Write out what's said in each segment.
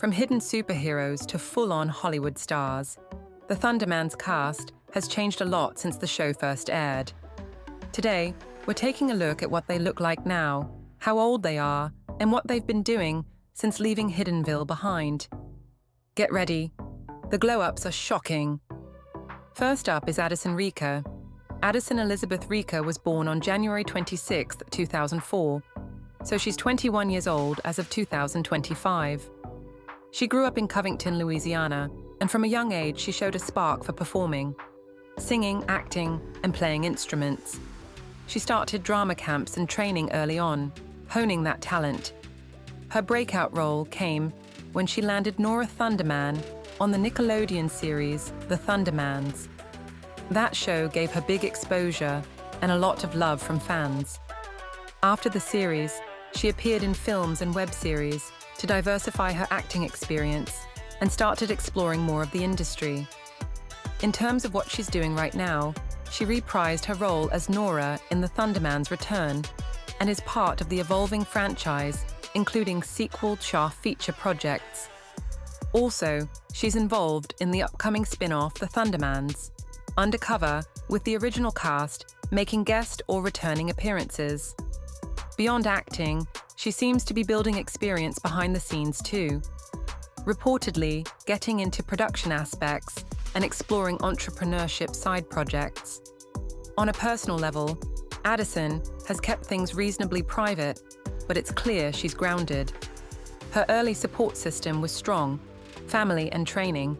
From hidden superheroes to full-on Hollywood stars, the Thundermans cast has changed a lot since the show first aired. Today, we're taking a look at what they look like now, how old they are, and what they've been doing since leaving Hiddenville behind. Get ready. The glow-ups are shocking. First up is Addison Riecke. Addison Elizabeth Riecke was born on January 26, 2004, so she's 21 years old as of 2025. She grew up in Covington, Louisiana, and from a young age she showed a spark for performing, singing, acting, and playing instruments. She started drama camps and training early on, honing that talent. Her breakout role came when she landed Nora Thunderman on the Nickelodeon series The Thundermans. That show gave her big exposure and a lot of love from fans. After the series, she appeared in films and web series to diversify her acting experience and started exploring more of the industry. In terms of what she's doing right now, she reprised her role as Nora in the Thundermans Return and is part of the evolving franchise, including sequel feature projects. Also, she's involved in the upcoming spin-off The Thundermans, Undercover, with the original cast making guest or returning appearances. Beyond acting, she seems to be building experience behind the scenes too, reportedly getting into production aspects and exploring entrepreneurship side projects. On a personal level, Addison has kept things reasonably private, but it's clear she's grounded. Her early support system was strong, family and training,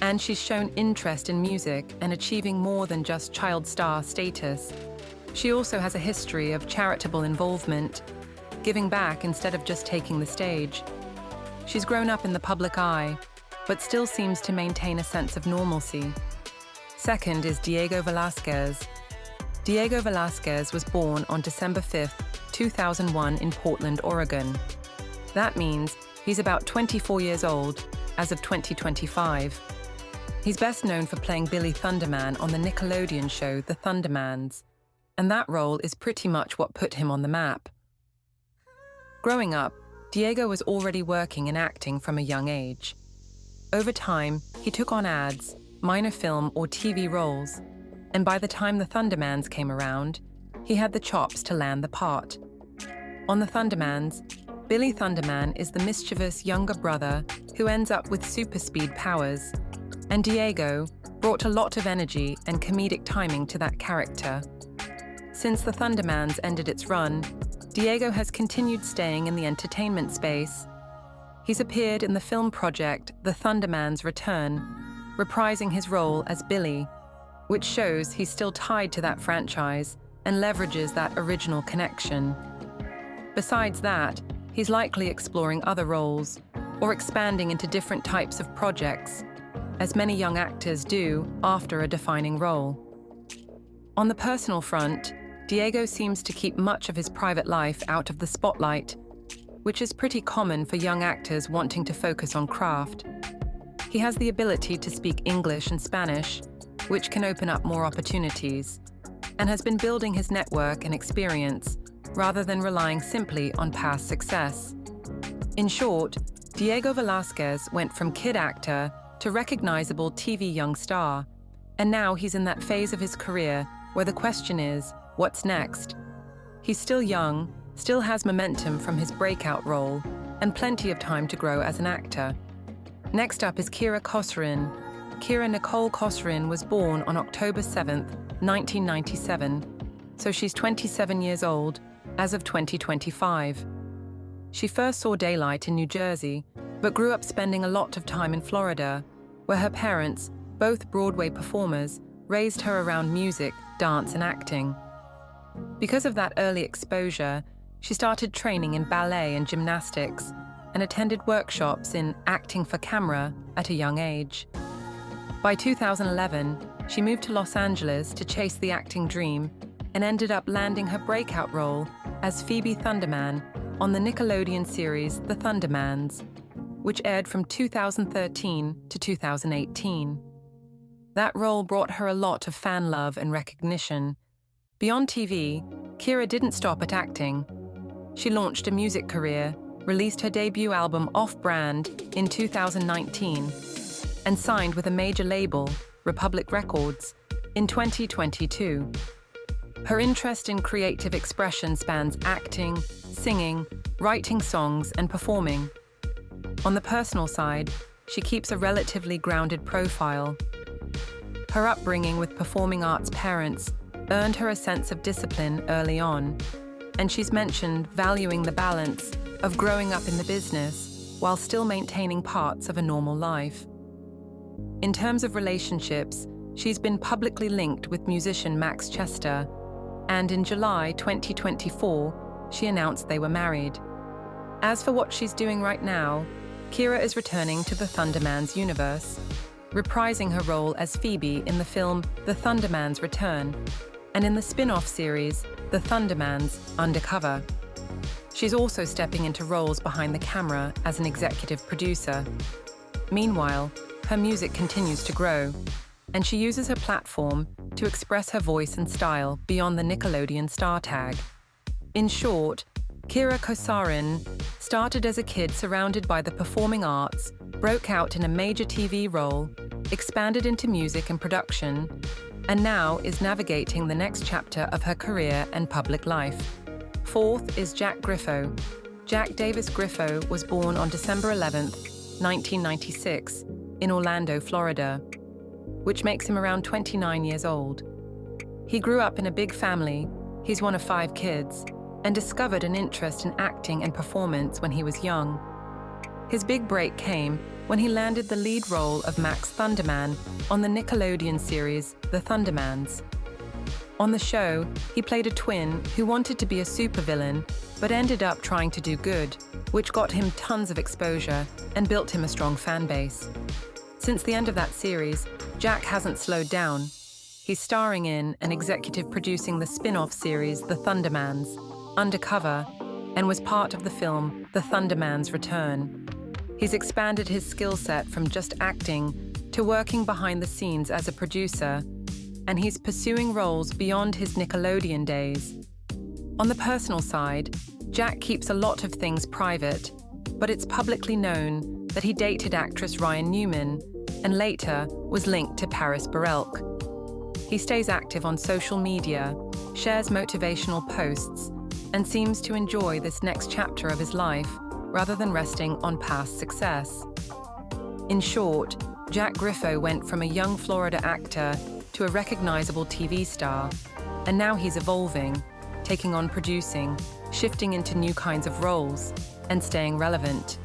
and she's shown interest in music and achieving more than just child star status. She also has a history of charitable involvement, giving back instead of just taking the stage. She's grown up in the public eye, but still seems to maintain a sense of normalcy. Second is Diego Velasquez. Diego Velasquez was born on December 5, 2001 in Portland, Oregon. That means he's about 24 years old as of 2025. He's best known for playing Billy Thunderman on the Nickelodeon show The Thundermans, and that role is pretty much what put him on the map. Growing up, Diego was already working in acting from a young age. Over time, he took on ads, minor film or TV roles, and by the time The Thundermans came around, he had the chops to land the part. On The Thundermans, Billy Thunderman is the mischievous younger brother who ends up with super speed powers, and Diego brought a lot of energy and comedic timing to that character. Since The Thundermans ended its run, Diego has continued staying in the entertainment space. He's appeared in the film project The Thundermans Return, reprising his role as Billy, which shows he's still tied to that franchise and leverages that original connection. Besides that, he's likely exploring other roles or expanding into different types of projects, as many young actors do after a defining role. On the personal front, Diego seems to keep much of his private life out of the spotlight, which is pretty common for young actors wanting to focus on craft. He has the ability to speak English and Spanish, which can open up more opportunities, and has been building his network and experience rather than relying simply on past success. In short, Diego Velasquez went from kid actor to recognizable TV young star, and now he's in that phase of his career where the question is, what's next? He's still young, still has momentum from his breakout role, and plenty of time to grow as an actor. Next up is Kosarin. Kira Nicole Kosarin was born on October 7, 1997, so she's 27 years old as of 2025. She first saw daylight in New Jersey, but grew up spending a lot of time in Florida, where her parents, both Broadway performers, raised her around music, dance, and acting. Because of that early exposure, she started training in ballet and gymnastics and attended workshops in acting for camera at a young age. By 2011, she moved to Los Angeles to chase the acting dream and ended up landing her breakout role as Phoebe Thunderman on the Nickelodeon series The Thundermans, which aired from 2013 to 2018. That role brought her a lot of fan love and recognition. Beyond TV, Kira didn't stop at acting. She launched a music career, released her debut album Off-Brand in 2019 and signed with a major label, Republic Records, in 2022. Her interest in creative expression spans acting, singing, writing songs, and performing. On the personal side, she keeps a relatively grounded profile. Her upbringing with performing arts parents earned her a sense of discipline early on, and she's mentioned valuing the balance of growing up in the business while still maintaining parts of a normal life. In terms of relationships, she's been publicly linked with musician Max Chester, and in July 2024, she announced they were married. As for what she's doing right now, Kira is returning to the Thundermans universe, reprising her role as Phoebe in the film The Thundermans Return, and in the spin-off series The Thundermans Undercover. She's also stepping into roles behind the camera as an executive producer. Meanwhile, her music continues to grow, and she uses her platform to express her voice and style beyond the Nickelodeon star tag. In short, Kira Kosarin started as a kid surrounded by the performing arts, broke out in a major TV role, expanded into music and production, and now is navigating the next chapter of her career and public life. Fourth is Jack Griffo. Jack Davis Griffo was born on December 11th, 1996, in Orlando, Florida, which makes him around 29 years old. He grew up in a big family, he's one of 5 kids, and discovered an interest in acting and performance when he was young. His big break came when he landed the lead role of Max Thunderman on the Nickelodeon series The Thundermans. On the show, he played a twin who wanted to be a supervillain, but ended up trying to do good, which got him tons of exposure and built him a strong fan base. Since the end of that series, Jack hasn't slowed down. He's starring in and executive producing the spin-off series The Thundermans Undercover, and was part of the film The Thundermans Return. He's expanded his skill set from just acting to working behind the scenes as a producer, and he's pursuing roles beyond his Nickelodeon days. On the personal side, Jack keeps a lot of things private, but it's publicly known that he dated actress Ryan Newman and later was linked to Paris Barelk. He stays active on social media, shares motivational posts, and seems to enjoy this next chapter of his life rather than resting on past success. In short, Jack Griffo went from a young Florida actor to a recognizable TV star, and now he's evolving, taking on producing, shifting into new kinds of roles, and staying relevant.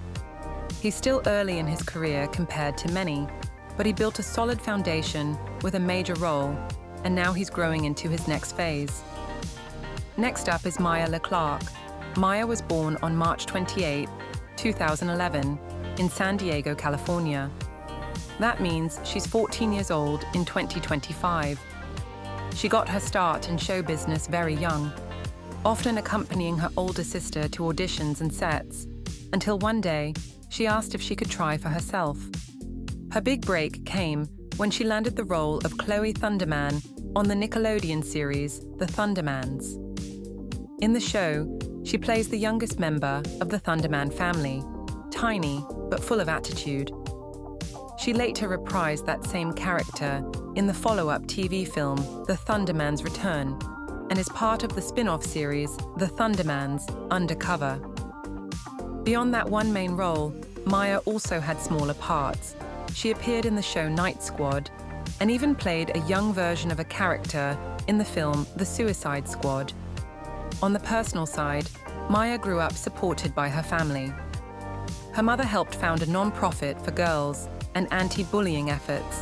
He's still early in his career compared to many, but he built a solid foundation with a major role, and now he's growing into his next phase. Next up is Maya LeClerc. Maya was born on March 28, 2011, in San Diego, California. That means she's 14 years old in 2025. She got her start in show business very young, often accompanying her older sister to auditions and sets, until one day she asked if she could try for herself. Her big break came when she landed the role of Chloe Thunderman on the Nickelodeon series The Thundermans. In the show, she plays the youngest member of the Thunderman family, tiny but full of attitude. She later reprised that same character in the follow-up TV film The Thundermans Return and is part of the spin-off series The Thundermans Undercover. Beyond that one main role, Maya also had smaller parts. She appeared in the show Night Squad and even played a young version of a character in the film The Suicide Squad. On the personal side, Maya grew up supported by her family. Her mother helped found a non-profit for girls and anti-bullying efforts,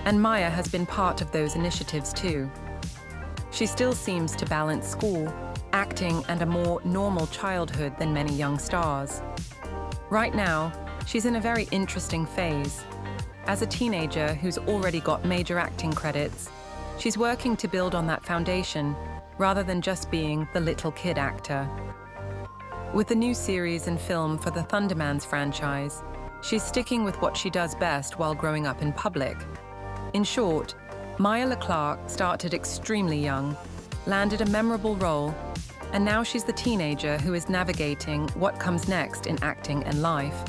and Maya has been part of those initiatives too. She still seems to balance school, acting, and a more normal childhood than many young stars. Right now, she's in a very interesting phase. As a teenager who's already got major acting credits, she's working to build on that foundation rather than just being the little kid actor. With the new series and film for the Thundermans franchise, she's sticking with what she does best while growing up in public. In short, Maya LeClerc started extremely young, landed a memorable role, and now she's the teenager who is navigating what comes next in acting and life.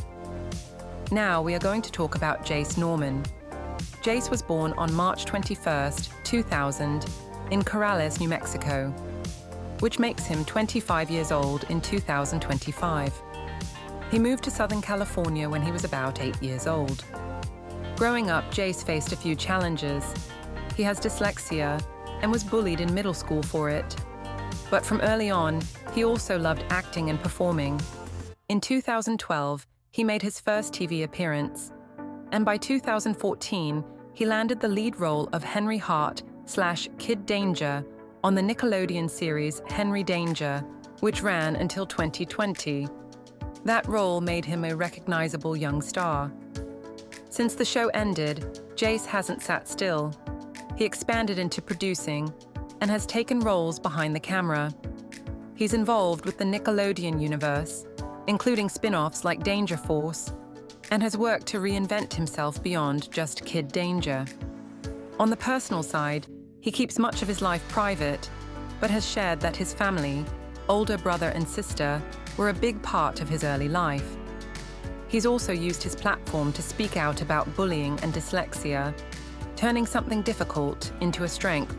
Now we are going to talk about Jace Norman. Jace was born on March 21st, 2000, in Corrales, New Mexico, which makes him 25 years old in 2025. He moved to Southern California when he was about 8 years old. Growing up, Jace faced a few challenges. He has dyslexia and was bullied in middle school for it. But from early on, he also loved acting and performing. In 2012, he made his first TV appearance, and by 2014, he landed the lead role of Henry Hart/Kid Danger on the Nickelodeon series Henry Danger, which ran until 2020. That role made him a recognizable young star. Since the show ended, Jace hasn't sat still. He expanded into producing and has taken roles behind the camera. He's involved with the Nickelodeon universe, including spin-offs like Danger Force, and has worked to reinvent himself beyond just Kid Danger. On the personal side, he keeps much of his life private, but has shared that his family, older brother and sister, were a big part of his early life. He's also used his platform to speak out about bullying and dyslexia, turning something difficult into a strength.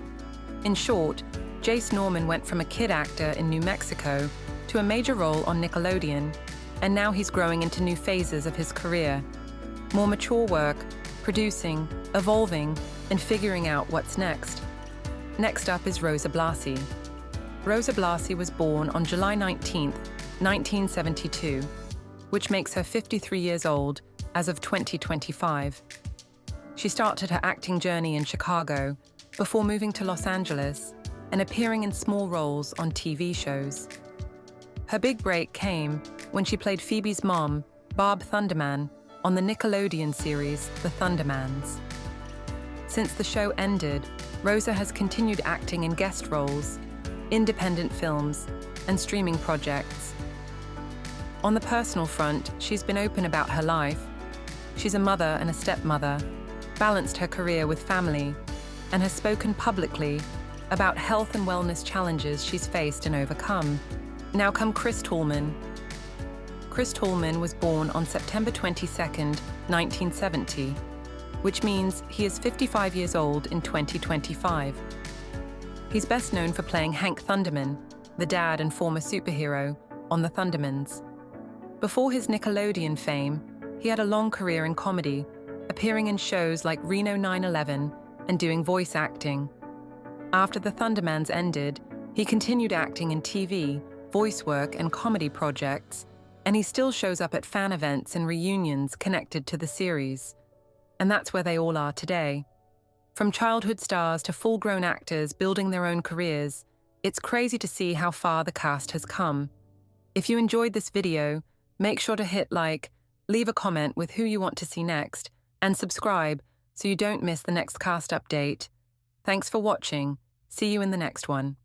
In short, Jace Norman went from a kid actor in New Mexico to a major role on Nickelodeon, and now he's growing into new phases of his career. More mature work, producing, evolving, and figuring out what's next. Next up is Rosa Blasi. Rosa Blasi was born on July 19, 1972, which makes her 53 years old as of 2025. She started her acting journey in Chicago before moving to Los Angeles and appearing in small roles on TV shows. Her big break came when she played Phoebe's mom, Barb Thunderman, on the Nickelodeon series The Thundermans. Since the show ended, Rosa has continued acting in guest roles, independent films, and streaming projects. On the personal front, she's been open about her life. She's a mother and a stepmother, balanced her career with family, and has spoken publicly about health and wellness challenges she's faced and overcome. Now come Chris Tallman. Chris Tallman was born on September 22, 1970, which means he is 55 years old in 2025. He's best known for playing Hank Thunderman, the dad and former superhero, on the Thundermans. Before his Nickelodeon fame, he had a long career in comedy, appearing in shows like Reno 9/11 and doing voice acting. After the Thundermans ended, he continued acting in TV, voice work, and comedy projects, and he still shows up at fan events and reunions connected to the series. And that's where they all are today. From childhood stars to full-grown actors building their own careers, it's crazy to see how far the cast has come. If you enjoyed this video, make sure to hit like, leave a comment with who you want to see next, and subscribe so you don't miss the next cast update. Thanks for watching. See you in the next one.